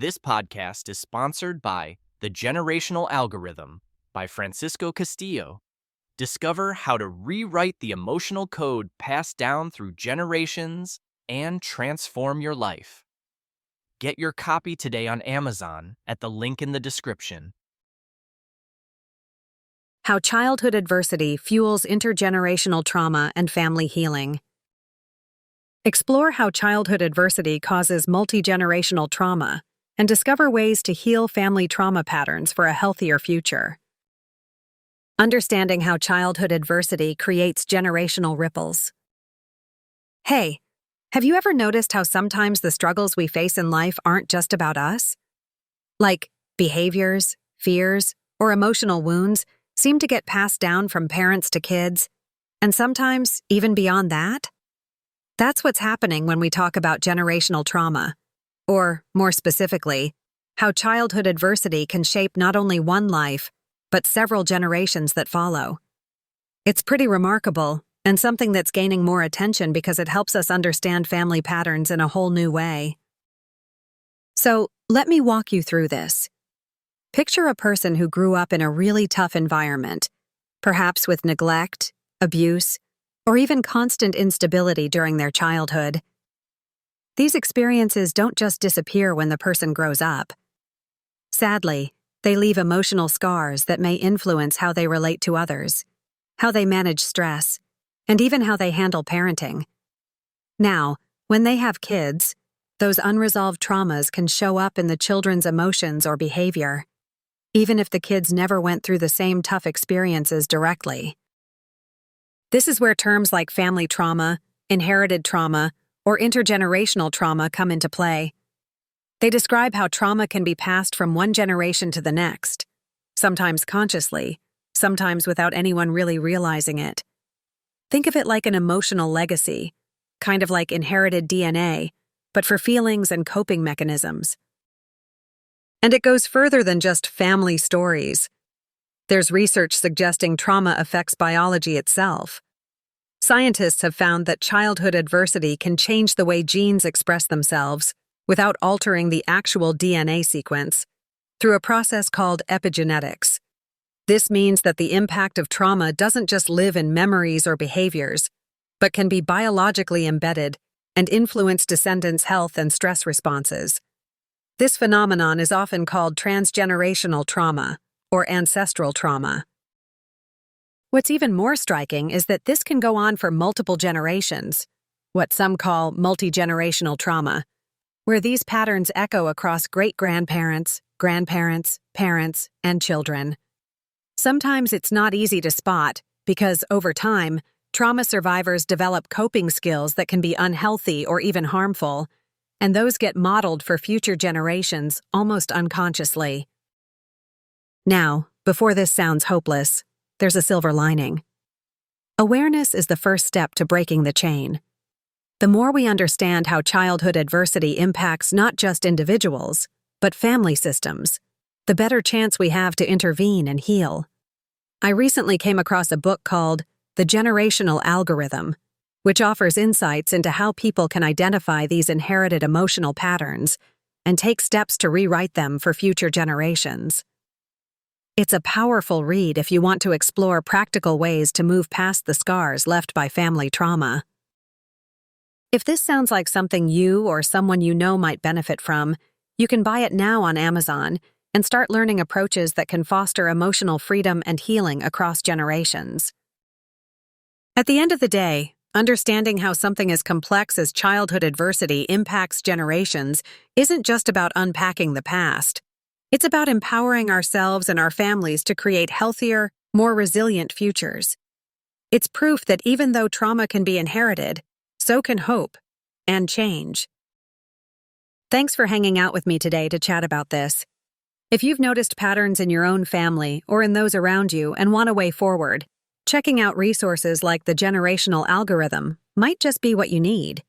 This podcast is sponsored by The Generational Algorithm by Francisco Castillo. Discover how to rewrite the emotional code passed down through generations and transform your life. Get your copy today on Amazon at the link in the description. How childhood adversity fuels intergenerational trauma and family healing. Explore how childhood adversity causes multigenerational trauma and discover ways to heal family trauma patterns for a healthier future. Understanding how childhood adversity creates generational ripples. Hey, have you ever noticed how sometimes the struggles we face in life aren't just about us? Like behaviors, fears, or emotional wounds seem to get passed down from parents to kids, and sometimes even beyond that? That's what's happening when we talk about generational trauma, or, more specifically, how childhood adversity can shape not only one life, but several generations that follow. It's pretty remarkable, and something that's gaining more attention because it helps us understand family patterns in a whole new way. So, let me walk you through this. Picture a person who grew up in a really tough environment, perhaps with neglect, abuse, or even constant instability during their childhood. These experiences don't just disappear when the person grows up. Sadly, they leave emotional scars that may influence how they relate to others, how they manage stress, and even how they handle parenting. Now, when they have kids, those unresolved traumas can show up in the children's emotions or behavior, even if the kids never went through the same tough experiences directly. This is where terms like family trauma, inherited trauma, or intergenerational trauma come into play. They describe how trauma can be passed from one generation to the next, sometimes consciously, sometimes without anyone really realizing it. Think of it like an emotional legacy, kind of like inherited DNA, but for feelings and coping mechanisms. And it goes further than just family stories. There's research suggesting trauma affects biology itself. Scientists have found that childhood adversity can change the way genes express themselves without altering the actual DNA sequence through a process called epigenetics. This means that the impact of trauma doesn't just live in memories or behaviors, but can be biologically embedded and influence descendants' health and stress responses. This phenomenon is often called transgenerational trauma or ancestral trauma. What's even more striking is that this can go on for multiple generations, what some call multigenerational trauma, where these patterns echo across great-grandparents, grandparents, parents, and children. Sometimes it's not easy to spot because, over time, trauma survivors develop coping skills that can be unhealthy or even harmful, and those get modeled for future generations almost unconsciously. Now, before this sounds hopeless, there's a silver lining. Awareness is the first step to breaking the chain. The more we understand how childhood adversity impacts not just individuals, but family systems, the better chance we have to intervene and heal. I recently came across a book called The Generational Algorithm, which offers insights into how people can identify these inherited emotional patterns and take steps to rewrite them for future generations. It's a powerful read if you want to explore practical ways to move past the scars left by family trauma. If this sounds like something you or someone you know might benefit from, you can buy it now on Amazon and start learning approaches that can foster emotional freedom and healing across generations. At the end of the day, understanding how something as complex as childhood adversity impacts generations isn't just about unpacking the past. It's about empowering ourselves and our families to create healthier, more resilient futures. It's proof that even though trauma can be inherited, so can hope and change. Thanks for hanging out with me today to chat about this. If you've noticed patterns in your own family or in those around you and want a way forward, checking out resources like the Generational Algorithm might just be what you need.